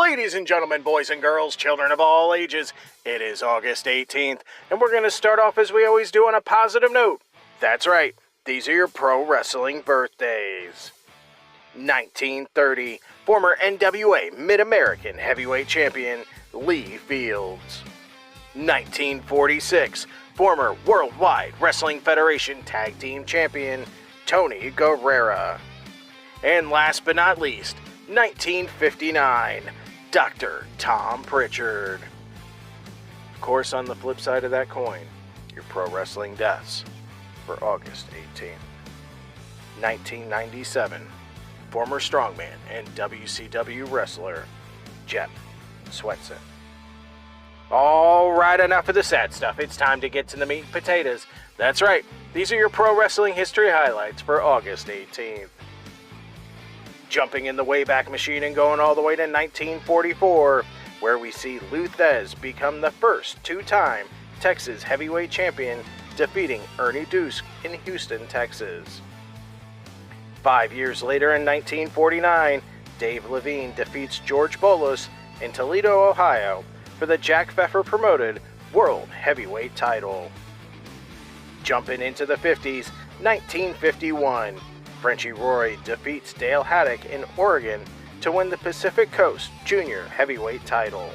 Ladies and gentlemen, boys and girls, children of all ages, it is August 18th, and we're going to start off as we always do on a positive note. That's right, these are your pro wrestling birthdays. 1930, former NWA Mid-American Heavyweight Champion Lee Fields. 1946, former Worldwide Wrestling Federation Tag Team Champion Tony Guerrera. And last but not least, 1959, Dr. Tom Pritchard. Of course, on the flip side of that coin, your pro wrestling deaths for August 18th. 1997, former strongman and WCW wrestler Jeff Sweatson. All right, enough of the sad stuff. It's time to get to the meat and potatoes. That's right, these are your pro wrestling history highlights for August 18th. Jumping in the Wayback Machine and going all the way to 1944, where we see Lou Thesz become the first two-time Texas heavyweight champion, defeating Ernie Duske in Houston, Texas. 5 years later in 1949, Dave Levine defeats George Bolos in Toledo, Ohio, for the Jack Pfeffer promoted World Heavyweight title. Jumping into the 50s, 1951, Frenchie Roy defeats Dale Haddock in Oregon to win the Pacific Coast Junior Heavyweight title.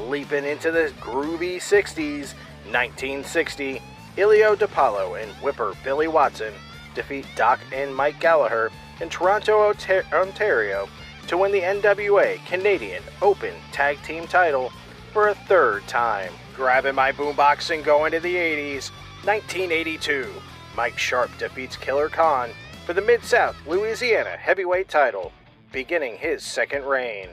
Leaping into the groovy 60s, 1960, Ilio DiPaolo and Whipper Billy Watson defeat Doc and Mike Gallagher in Toronto, Ontario to win the NWA Canadian Open Tag Team title for a third time. Grabbing my boombox and going to the 80s, 1982, Mike Sharp defeats Killer Khan for the Mid-South Louisiana Heavyweight title, beginning his second reign.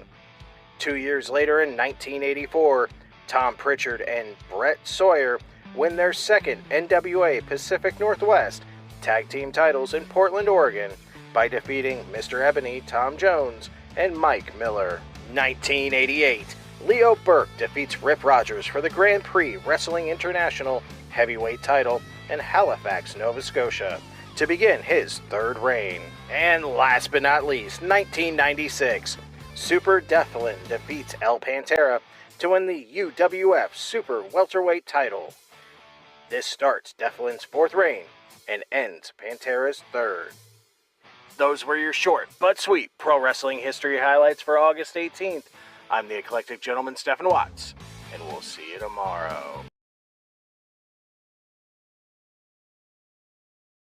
2 years later in 1984, Tom Pritchard and Brett Sawyer win their second NWA Pacific Northwest Tag Team titles in Portland, Oregon, by defeating Mr. Ebony Tom Jones and Mike Miller. 1988, Leo Burke defeats Rip Rogers for the Grand Prix Wrestling International Heavyweight title in Halifax, Nova Scotia, to begin his third reign. And last but not least, 1996, Super Devlin defeats El Pantera to win the UWF Super Welterweight title. This starts Devlin's fourth reign and ends Pantera's third. Those were your short but sweet pro wrestling history highlights for August 18th. I'm the Eclectic Gentleman, Stephen Watts, and we'll see you tomorrow.